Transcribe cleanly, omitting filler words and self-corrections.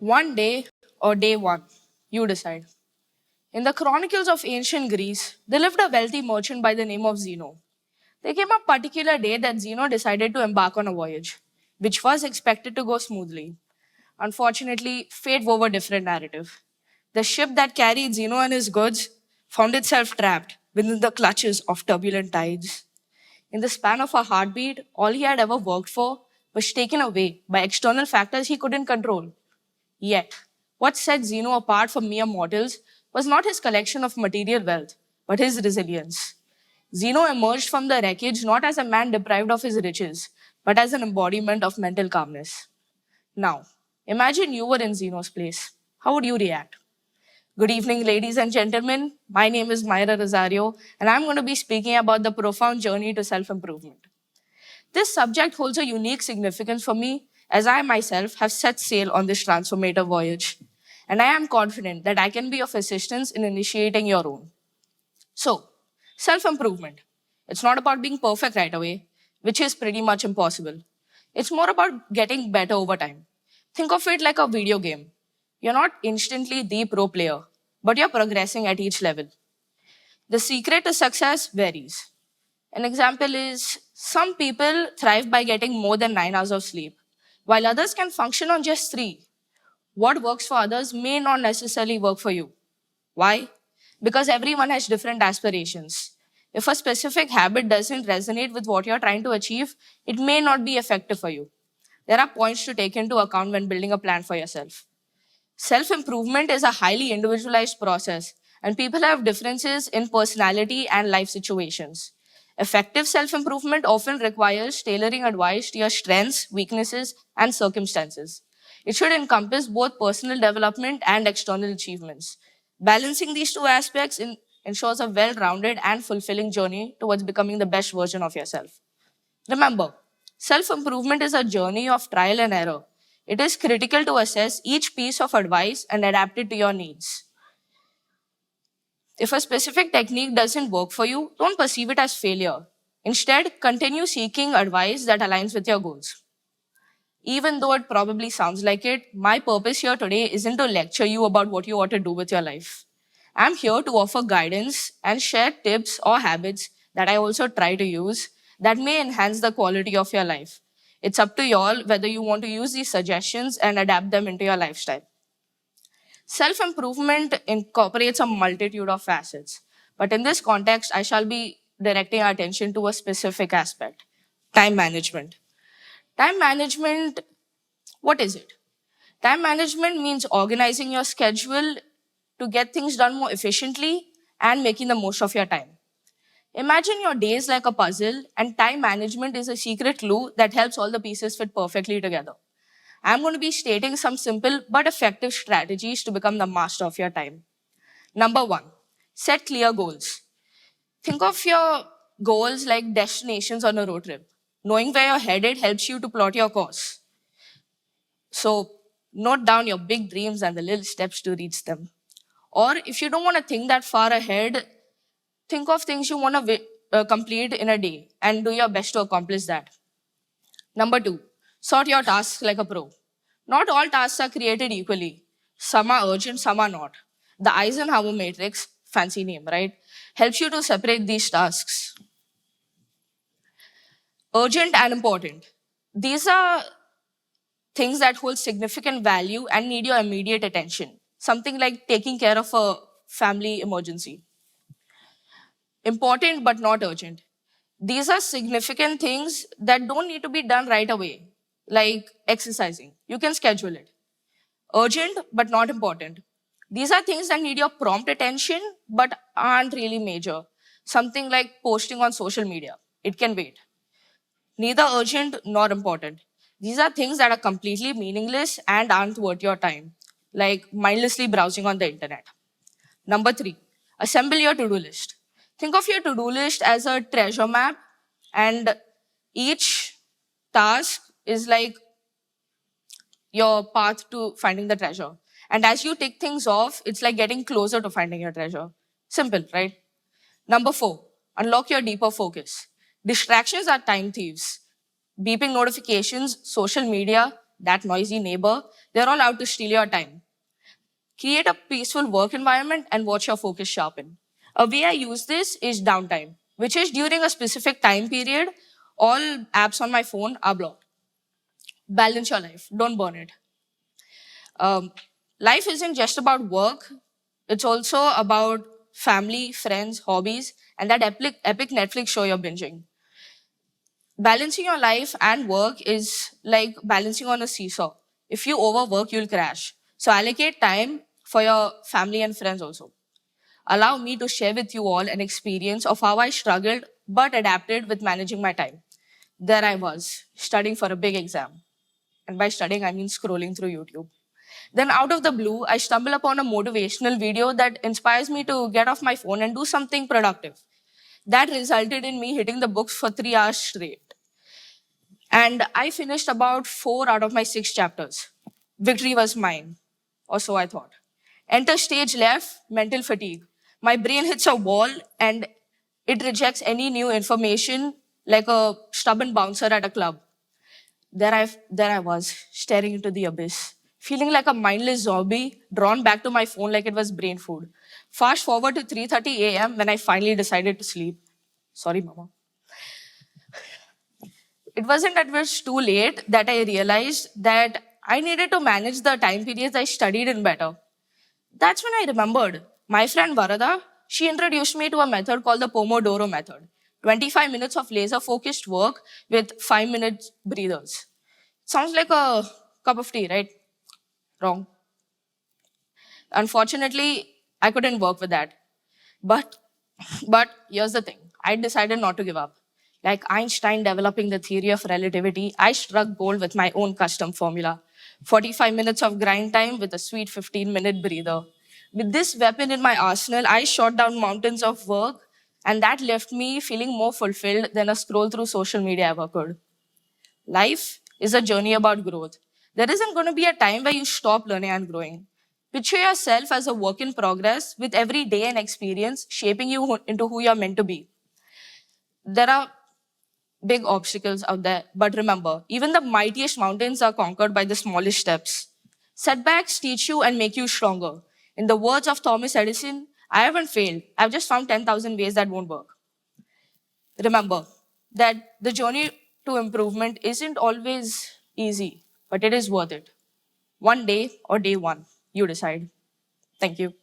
One day or day one, you decide. In the chronicles of ancient Greece, there lived a wealthy merchant by the name of Zeno. There came a particular day that Zeno decided to embark on a voyage, which was expected to go smoothly. Unfortunately, fate wove a different narrative. The ship that carried Zeno and his goods found itself trapped within the clutches of turbulent tides. In the span of a heartbeat, all he had ever worked for was taken away by external factors he couldn't control. Yet, what set Zeno apart from mere mortals was not his collection of material wealth, but his resilience. Zeno emerged from the wreckage not as a man deprived of his riches, but as an embodiment of mental calmness. Now, imagine you were in Zeno's place. How would you react? Good evening, ladies and gentlemen. My name is Meira Rozario, and I'm going to be speaking about the profound journey to self improvement. This subject holds a unique significance for me as I myself have set sail on this transformative voyage. And I am confident that I can be of assistance in initiating your own. So, self improvement. It's not about being perfect right away, which is pretty much impossible. It's more about getting better over time. Think of it like a video game. You're not instantly the pro player, but you're progressing at each level. The secret to success varies. An example is some people thrive by getting more than 9 hours of sleep, while others can function on just three. What works for others may not necessarily work for you. Why? Because everyone has different aspirations. If a specific habit doesn't resonate with what you're trying to achieve, it may not be effective for you. There are points to take into account when building a plan for yourself. Self improvement is a highly individualized process, and people have differences in personality and life situations. Effective self improvement often requires tailoring advice to your strengths, weaknesses, and circumstances. It should encompass both personal development and external achievements. Balancing these two aspects ensures a well rounded and fulfilling journey towards becoming the best version of yourself. Remember, self improvement is a journey of trial and error. It is critical to assess each piece of advice and adapt it to your needs. If a specific technique doesn't work for you, don't perceive it as failure. Instead, continue seeking advice that aligns with your goals. Even though it probably sounds like it, my purpose here today isn't to lecture you about what you ought to do with your life. I'm here to offer guidance and share tips or habits that I also try to use that may enhance the quality of your life. It's up to y'all whether you want to use these suggestions and adapt them into your lifestyle. Self improvement incorporates a multitude of facets, but in this context, I shall be directing our attention to a specific aspect: time management. Time management, what is it? Time management means organizing your schedule to get things done more efficiently and making the most of your time. Imagine your days like a puzzle, and time management is a secret clue that helps all the pieces fit perfectly together. I'm going to be stating some simple but effective strategies to become the master of your time. Number one, set clear goals. Think of your goals like destinations on a road trip. Knowing where you're headed helps you to plot your course. So, note down your big dreams and the little steps to reach them. Or if you don't want to think that far ahead, think of things you want to complete in a day and do your best to accomplish that. Number two, sort your tasks like a pro. Not all tasks are created equally. Some are urgent, some are not. The Eisenhower matrix, fancy name, right, helps you to separate these tasks. Urgent and important. These are things that hold significant value and need your immediate attention. Something like taking care of a family emergency. Important but not urgent. These are significant things that don't need to be done right away, like exercising. You can schedule it. Urgent but not important. These are things that need your prompt attention but aren't really major. Something like posting on social media. It can wait. Neither urgent nor important. These are things that are completely meaningless and aren't worth your time, like mindlessly browsing on the internet. Number three, assemble your to do list. Think of your to do list as a treasure map, and each task is like your path to finding the treasure. And as you tick things off, it's like getting closer to finding your treasure. Simple, right? Number four, unlock your deeper focus. Distractions are time thieves. Beeping notifications, social media, that noisy neighbor, they're all out to steal your time. Create a peaceful work environment and watch your focus sharpen. A way I use this is downtime, which is during a specific time period, all apps on my phone are blocked. Balance your life, don't burn it. Um, Life isn't just about work, it's also about family, friends, hobbies, and that epic Netflix show you're binging. Balancing your life and work is like balancing on a seesaw. If you overwork, you'll crash. So allocate time for your family and friends also. Allow me to share with you all an experience of how I struggled but adapted with managing my time. There I was, studying for a big exam. And by studying, I mean scrolling through YouTube. Then, out of the blue, I stumble upon a motivational video that inspires me to get off my phone and do something productive. That resulted in me hitting the books for 3 hours straight. And I finished about 4 out of my 6 chapters. Victory was mine, or so I thought. Enter stage left, mental fatigue. My brain hits a wall and it rejects any new information like a stubborn bouncer at a club. There I was, staring into the abyss, feeling like a mindless zombie, drawn back to my phone like it was brain food. Fast forward to 3:30 a.m. when I finally decided to sleep. Sorry, mama. It wasn't that it was too late that I realized that I needed to manage the time periods I studied in better. That's when I remembered my friend Varada, she introduced me to a method called the Pomodoro method. 25 minutes of laser focused work with 5 minute breathers. Sounds like a cup of tea, right? Wrong. Unfortunately, I couldn't work with that. But but here's the thing. I decided not to give up. Like Einstein developing the theory of relativity, I struck gold with my own custom formula. 45 minutes of grind time with a sweet 15-minute breather. With this weapon in my arsenal, I shot down mountains of work, and that left me feeling more fulfilled than a scroll through social media ever could. Life is a journey about growth. There isn't going to be a time where you stop learning and growing. Picture yourself as a work in progress with every day and experience shaping you into who you're meant to be. There are big obstacles out there, but remember, even the mightiest mountains are conquered by the smallest steps. Setbacks teach you and make you stronger. In the words of Thomas Edison, I haven't failed. I've just found 10,000 ways that won't work. Remember that the journey to improvement isn't always easy, but it is worth it. One day or day one, you decide. Thank you.